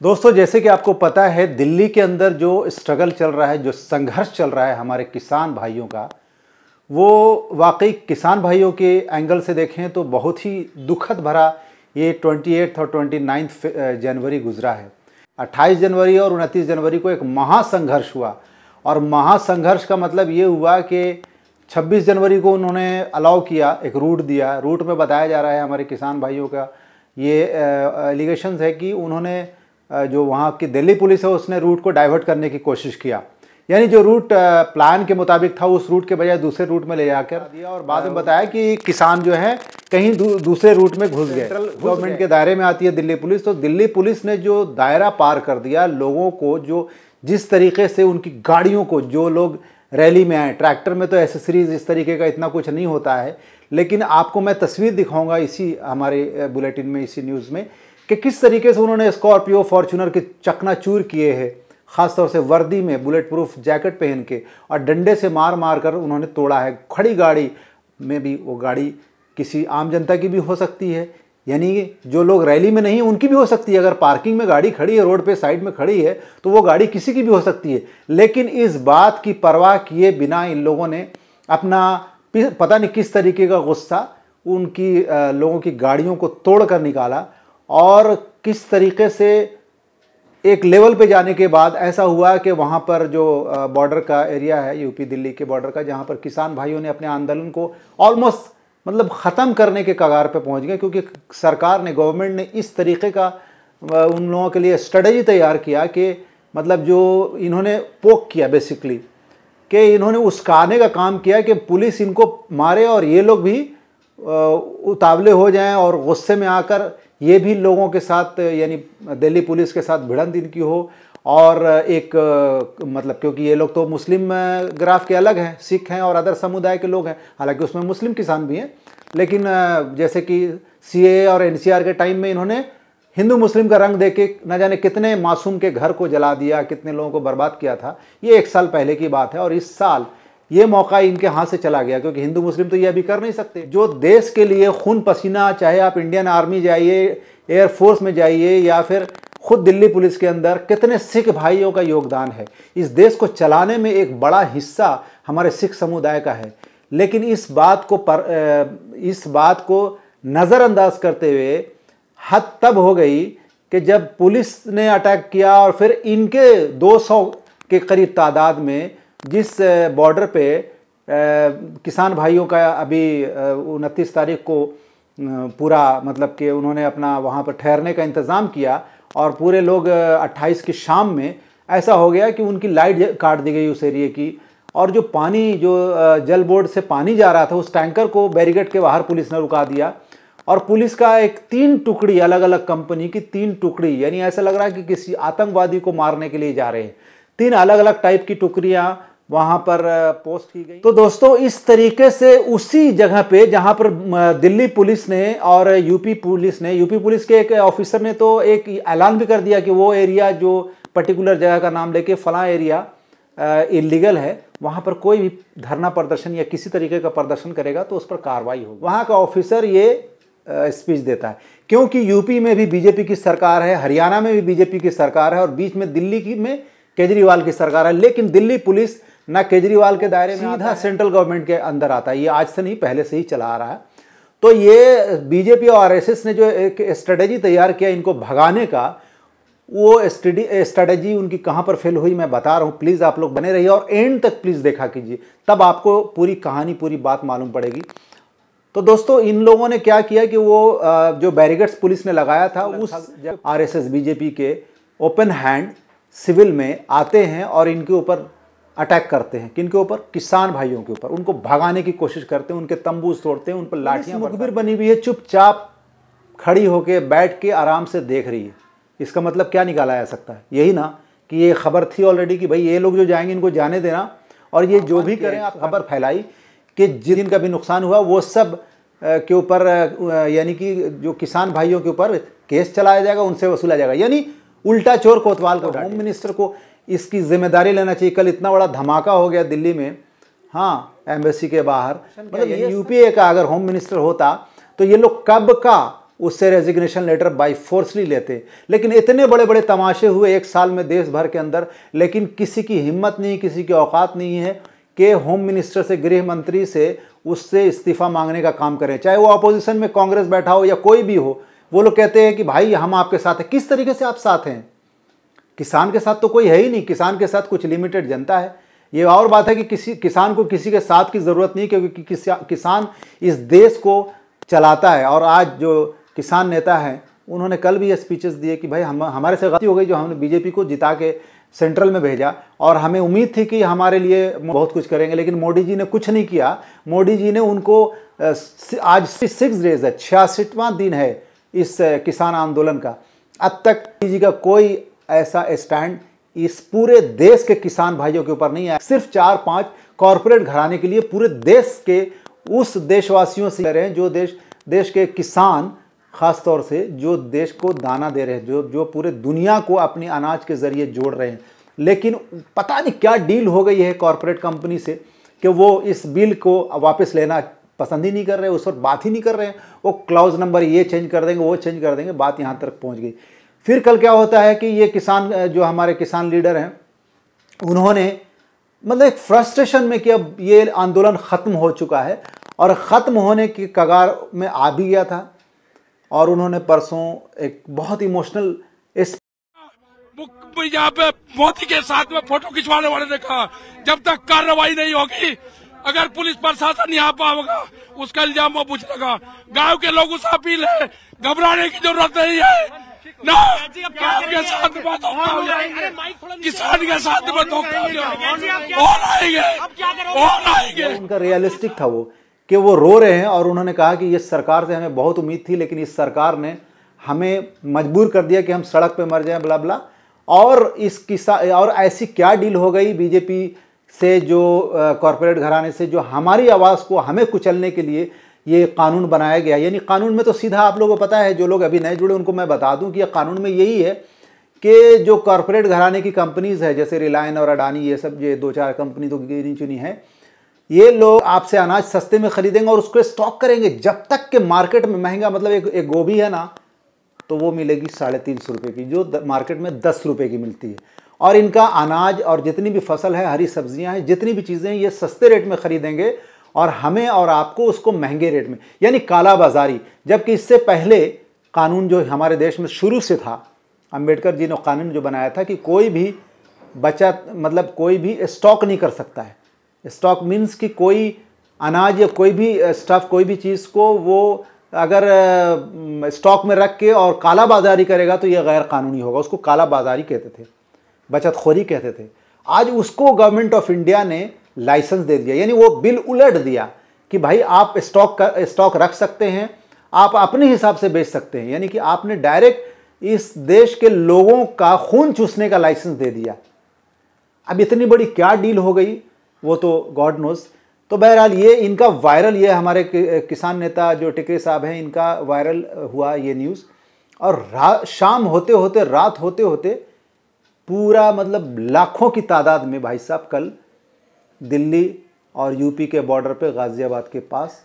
दोस्तों, जैसे कि आपको पता है, दिल्ली के अंदर जो स्ट्रगल चल रहा है, जो संघर्ष चल रहा है हमारे किसान भाइयों का, वो वाकई किसान भाइयों के एंगल से देखें तो बहुत ही दुखद भरा ये 28 और 29 जनवरी गुजरा है। 28 जनवरी और 29 जनवरी को एक महासंघर्ष हुआ, और महासंघर्ष का मतलब ये हुआ कि 26 जनवरी को उन्होंने अलाउ किया, एक रूट दिया। रूट में बताया जा रहा है हमारे किसान भाइयों का ये एलिगेशंस है कि उन्होंने जो वहाँ की दिल्ली पुलिस है उसने रूट को डाइवर्ट करने की कोशिश किया, यानी जो रूट प्लान के मुताबिक था उस रूट के बजाय दूसरे रूट में ले जाकर दिया, और बाद में बताया कि किसान जो है कहीं दूसरे रूट में घुस गए। गवर्नमेंट के दायरे में आती है दिल्ली पुलिस, तो दिल्ली पुलिस ने जो दायरा पार कर दिया लोगों को, जो जिस तरीके से उनकी गाड़ियों को, जो लोग रैली में आए, ट्रैक्टर में तो एसेसरीज इस तरीके का इतना कुछ नहीं होता है, लेकिन आपको मैं तस्वीर दिखाऊंगा इसी हमारे बुलेटिन में, इसी न्यूज़ में, कि किस तरीके से उन्होंने स्कॉर्पियो फॉर्च्यूनर के चकनाचूर किए हैं, ख़ासतौर से वर्दी में बुलेट प्रूफ जैकेट पहन के, और डंडे से मार मार कर उन्होंने तोड़ा है। खड़ी गाड़ी में भी, वो गाड़ी किसी आम जनता की भी हो सकती है, यानी जो लोग रैली में नहीं उनकी भी हो सकती है। अगर पार्किंग में गाड़ी खड़ी है, रोड पे साइड में खड़ी है, तो वो गाड़ी किसी की भी हो सकती है। लेकिन इस बात की परवाह किए बिना इन लोगों ने अपना पता नहीं किस तरीके का गुस्सा उनकी लोगों की गाड़ियों को तोड़ कर निकाला, और किस तरीके से एक लेवल पे जाने के बाद ऐसा हुआ कि वहाँ पर जो बॉर्डर का एरिया है, यूपी दिल्ली के बॉर्डर का, जहाँ पर किसान भाइयों ने अपने आंदोलन को ऑलमोस्ट मतलब ख़त्म करने के कगार पे पहुँच गए, क्योंकि सरकार ने, गवर्नमेंट ने इस तरीके का उन लोगों के लिए स्ट्रेटजी तैयार किया कि मतलब जो इन्होंने पोक किया बेसिकली, कि इन्होंने उस्काने का काम किया कि पुलिस इनको मारे और ये लोग भी उतावले हो जाएं और गुस्से में आकर ये भी लोगों के साथ, यानी दिल्ली पुलिस के साथ भिड़ंत इनकी हो। और एक मतलब क्योंकि ये लोग तो मुस्लिम ग्राफ के अलग हैं, सिख हैं और अदर समुदाय के लोग हैं, हालांकि उसमें मुस्लिम किसान भी हैं, लेकिन जैसे कि सीएए और एनसीआर के टाइम में इन्होंने हिंदू मुस्लिम का रंग देके न जाने कितने मासूम के घर को जला दिया, कितने लोगों को बर्बाद किया था। ये 1 साल पहले की बात है, और इस साल ये मौका इनके हाथ से चला गया, क्योंकि हिंदू मुस्लिम तो ये अभी कर नहीं सकते। जो देश के लिए खून पसीना, चाहे आप इंडियन आर्मी जाइए, एयरफोर्स में जाइए, या फिर खुद दिल्ली पुलिस के अंदर कितने सिख भाइयों का योगदान है। इस देश को चलाने में एक बड़ा हिस्सा हमारे सिख समुदाय का है, लेकिन इस बात को नज़रअंदाज करते हुए हद तब हो गई कि जब पुलिस ने अटैक किया, और फिर इनके 200 के करीब तादाद में जिस बॉर्डर पे किसान भाइयों का अभी 29 तारीख को पूरा मतलब कि उन्होंने अपना वहाँ पर ठहरने का इंतज़ाम किया, और पूरे लोग 28 की शाम में ऐसा हो गया कि उनकी लाइट काट दी गई उस एरिए की, और जो पानी, जो जल बोर्ड से पानी जा रहा था, उस टैंकर को बैरिकेड के बाहर पुलिस ने रुका दिया। और पुलिस का एक 3 टुकड़ी, अलग अलग कंपनी की 3 टुकड़ी, यानी ऐसा लग रहा है कि किसी आतंकवादी को मारने के लिए जा रहे हैं, 3 अलग अलग टाइप की टुकड़ियां वहां पर पोस्ट की गई। तो दोस्तों, इस तरीके से उसी जगह पे जहां पर दिल्ली पुलिस ने और यूपी पुलिस के एक ऑफिसर ने तो एक ऐलान भी कर दिया कि वो एरिया, जो पर्टिकुलर जगह का नाम लेके फलां एरिया इलीगल है, वहां पर कोई भी धरना प्रदर्शन या किसी तरीके का प्रदर्शन करेगा तो उस पर कार्रवाई होगी। वहां का ऑफिसर ये स्पीच देता है, क्योंकि यूपी में भी बीजेपी की सरकार है, हरियाणा में भी बीजेपी की सरकार है, और बीच में दिल्ली में केजरीवाल की सरकार है। लेकिन दिल्ली पुलिस ना केजरीवाल के दायरे में, सीधा सेंट्रल गवर्नमेंट के अंदर आता है। ये आज से नहीं, पहले से ही चला आ रहा है। तो ये बीजेपी और आरएसएस ने जो एक स्ट्रेटेजी तैयार किया इनको भगाने का, वो स्ट्रेटेजी उनकी कहाँ पर फेल हुई मैं बता रहा हूँ। प्लीज़ आप लोग बने रहिए और एंड तक प्लीज़ देखा कीजिए, तब आपको पूरी कहानी, पूरी बात मालूम पड़ेगी। तो दोस्तों, इन लोगों ने क्या किया कि वो जो बैरिकेड्स पुलिस ने लगाया था, उस आरएसएस बीजेपी के ओपन हैंड सिविल में आते हैं और इनके ऊपर अटैक करते हैं। किनके ऊपर? किसान भाइयों के ऊपर। उनको भगाने की कोशिश करते हैं, उनके तंबू तोड़ते हैं, उन पर लाठियां। मुखबिर बनी हुई है, चुपचाप खड़ी होकर बैठ के आराम से देख रही है। इसका मतलब क्या निकाला जा सकता है? यही ना कि ये खबर थी ऑलरेडी कि भाई ये लोग जो जाएंगे इनको जाने देना, और ये जो भी करें, आप खबर फैलाई कि जिनका भी नुकसान हुआ वो सब के ऊपर, यानी कि जो किसान भाइयों के ऊपर केस चलाया जाएगा, उनसे वसूला जाएगा, यानी उल्टा चोर कोतवाल को। होम मिनिस्टर को इसकी जिम्मेदारी लेना चाहिए। कल इतना बड़ा धमाका हो गया दिल्ली में, हाँ, एम्बेसी के बाहर, मतलब यूपीए का अगर होम मिनिस्टर होता तो ये लोग कब का उससे रेजिग्नेशन लेटर बाई फोर्सली लेते। लेकिन इतने बड़े बड़े तमाशे हुए एक साल में देश भर के अंदर, लेकिन किसी की हिम्मत नहीं, किसी की औकात नहीं है कि होम मिनिस्टर से, गृह मंत्री से उससे इस्तीफा मांगने का काम करें। चाहे वो अपोजिशन में कांग्रेस बैठा हो या कोई भी हो, वो लोग कहते हैं कि भाई हम आपके साथ हैं। किस तरीके से आप साथ हैं? किसान के साथ तो कोई है ही नहीं, किसान के साथ कुछ लिमिटेड जनता है। ये और बात है कि किसी किसान को किसी के साथ की ज़रूरत नहीं, क्योंकि किसान इस देश को चलाता है। और आज जो किसान नेता हैं उन्होंने कल भी ये स्पीचेस दिए कि भाई हमारे से गलती हो गई जो हमने बीजेपी को जिता के सेंट्रल में भेजा, और हमें उम्मीद थी कि हमारे लिए बहुत कुछ करेंगे, लेकिन मोदी जी ने कुछ नहीं किया। मोदी जी ने उनको आज 6 डेज है, 66वां दिन है इस किसान आंदोलन का। अब तक मोदी जी का कोई ऐसा स्टैंड इस पूरे देश के किसान भाइयों के ऊपर नहीं है। सिर्फ 4-5 कॉरपोरेट घराने के लिए पूरे देश के उस देशवासियों से रहे हैं जो देश के किसान, खास तौर से जो देश को दाना दे रहे हैं, जो पूरे दुनिया को अपनी अनाज के जरिए जोड़ रहे हैं। लेकिन पता नहीं क्या डील हो गई है कॉरपोरेट कंपनी से कि वो इस बिल को वापस लेना पसंद ही नहीं कर रहे, उस पर बात ही नहीं कर रहे हैं। वो क्लॉज नंबर ये चेंज कर देंगे, वो चेंज कर देंगे, बात यहाँ तक पहुँच गई। फिर कल क्या होता है कि ये किसान, जो हमारे किसान लीडर हैं, उन्होंने मतलब एक फ्रस्ट्रेशन में कि अब ये आंदोलन ख़त्म हो चुका है और ख़त्म होने की कगार में आ भी गया था, और उन्होंने परसों एक बहुत इमोशनल यहाँ पे मोदी के साथ में फोटो खिंचवाने वाले ने कहा जब तक कार्रवाई नहीं होगी, अगर पुलिस प्रशासन यहाँ पाएगा उसका इल्जाम वो पूछ लेगा। गाँव के लोगों से अपील है, घबराने की जरूरत नहीं है ना। आपके साथ में किसान के साथ में आएंगे। उनका रियलिस्टिक था वो कि वो रो रहे हैं, और उन्होंने कहा कि ये सरकार से हमें बहुत उम्मीद थी, लेकिन इस सरकार ने हमें मजबूर कर दिया कि हम सड़क पे मर जाएं, ब्ला ब्ला। और इस किसान, और ऐसी क्या डील हो गई बीजेपी से, जो कॉरपोरेट घराने से, जो हमारी आवाज़ को, हमें कुचलने के लिए ये कानून बनाया गया। यानी कानून में तो सीधा आप लोगों को पता है, जो लोग अभी नए जुड़े उनको मैं बता दूं कि ये कानून में यही है कि जो कॉरपोरेट घराने की कंपनीज है, जैसे रिलायंस और अडानी, ये सब, ये 2-4 कंपनी तो गिनी चुनी है, ये लोग आपसे अनाज सस्ते में खरीदेंगे और उसको स्टॉक करेंगे जब तक कि मार्केट में महंगा, मतलब एक गोभी है ना, तो वो मिलेगी 350 रुपये की, जो मार्केट में 10 रुपये की मिलती है। और इनका अनाज और जितनी भी फसल है, हरी सब्जियां हैं, जितनी भी चीज़ें हैं, ये सस्ते रेट में खरीदेंगे और हमें और आपको उसको महंगे रेट में, यानी काला बाजारी। जबकि इससे पहले कानून जो हमारे देश में शुरू से था, अंबेडकर जी ने कानून जो बनाया था कि कोई भी बचत, मतलब कोई भी स्टॉक नहीं कर सकता है। स्टॉक मीन्स कि कोई अनाज या कोई भी स्टफ, कोई भी चीज़ को वो अगर स्टॉक में रख के और काला बाजारी करेगा तो ये गैर कानूनी होगा। उसको काला बाजारी कहते थे, बचतखोरी कहते थे। आज उसको गवर्नमेंट ऑफ इंडिया ने लाइसेंस दे दिया, यानी वो बिल उलट दिया कि भाई आप स्टॉक रख सकते हैं, आप अपने हिसाब से बेच सकते हैं। यानी कि आपने डायरेक्ट इस देश के लोगों का खून चूसने का लाइसेंस दे दिया। अब इतनी बड़ी क्या डील हो गई वो तो गॉड नोज। तो बहरहाल ये इनका वायरल, ये हमारे किसान नेता जो टिकरी साहब हैं, इनका वायरल हुआ ये न्यूज़। और शाम होते होते, रात होते होते, पूरा मतलब लाखों की तादाद में भाई साहब कल दिल्ली और यूपी के बॉर्डर पे, गाज़ियाबाद के पास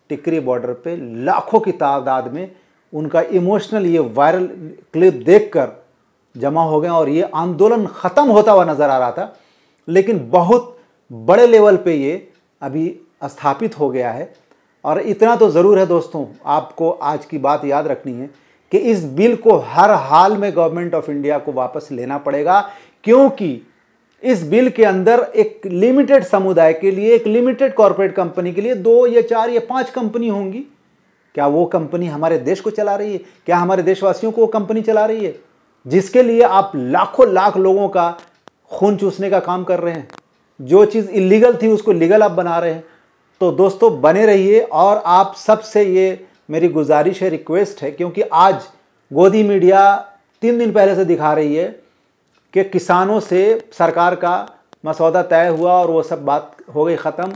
टिकरी बॉर्डर पे लाखों की तादाद में उनका इमोशनल ये वायरल क्लिप देखकर जमा हो गए। और ये आंदोलन ख़त्म होता हुआ नज़र आ रहा था, लेकिन बहुत बड़े लेवल पे ये अभी स्थापित हो गया है। और इतना तो ज़रूर है दोस्तों, आपको आज की बात याद रखनी है कि इस बिल को हर हाल में गवर्नमेंट ऑफ इंडिया को वापस लेना पड़ेगा, क्योंकि इस बिल के अंदर एक लिमिटेड समुदाय के लिए, एक लिमिटेड कॉर्पोरेट कंपनी के लिए 2 या 4 या 5 कंपनी होंगी। क्या वो कंपनी हमारे देश को चला रही है? क्या हमारे देशवासियों को वो कंपनी चला रही है जिसके लिए आप लाखों लाख लोगों का खून चूसने का काम कर रहे हैं? जो चीज़ इलीगल थी उसको लीगल आप बना रहे हैं। तो दोस्तों बने रहिए, और आप सबसे ये मेरी गुजारिश है, रिक्वेस्ट है, क्योंकि आज गोदी मीडिया 3 दिन पहले से दिखा रही है कि किसानों से सरकार का मसौदा तय हुआ और वो सब बात हो गई ख़त्म,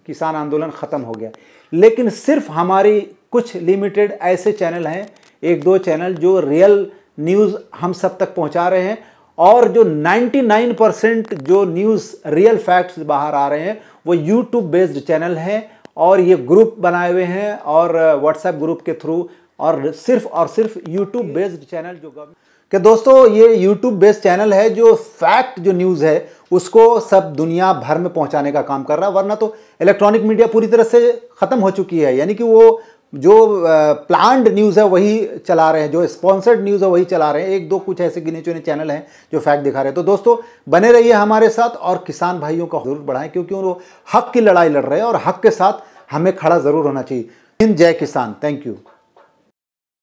किसान आंदोलन ख़त्म हो गया। लेकिन सिर्फ हमारी कुछ लिमिटेड ऐसे चैनल हैं, 1-2 चैनल, जो रियल न्यूज़ हम सब तक पहुंचा रहे हैं, और जो 99% जो न्यूज़ रियल फैक्ट्स बाहर आ रहे हैं वो यूट्यूब बेस्ड चैनल हैं, और ये ग्रुप बनाए हुए हैं और व्हाट्सएप ग्रुप के थ्रू और सिर्फ यूट्यूब बेस्ड चैनल जो कि दोस्तों ये यूट्यूब बेस्ड चैनल है जो फैक्ट जो न्यूज़ है उसको सब दुनिया भर में पहुंचाने का काम कर रहा है, वरना तो इलेक्ट्रॉनिक मीडिया पूरी तरह से ख़त्म हो चुकी है। यानी कि वो जो प्लान्ड न्यूज़ है वही चला रहे हैं, जो स्पॉन्सर्ड न्यूज़ है वही चला रहे हैं। एक दो कुछ ऐसे गिने चुने चैनल हैं जो फैक्ट दिखा रहे हैं। तो दोस्तों बने रहिए हमारे साथ और किसान भाइयों का जरूर बढ़ाएं, क्योंकि वो हक की लड़ाई लड़ रहे हैं और हक के साथ हमें खड़ा ज़रूर होना चाहिए। जय किसान। Thank you.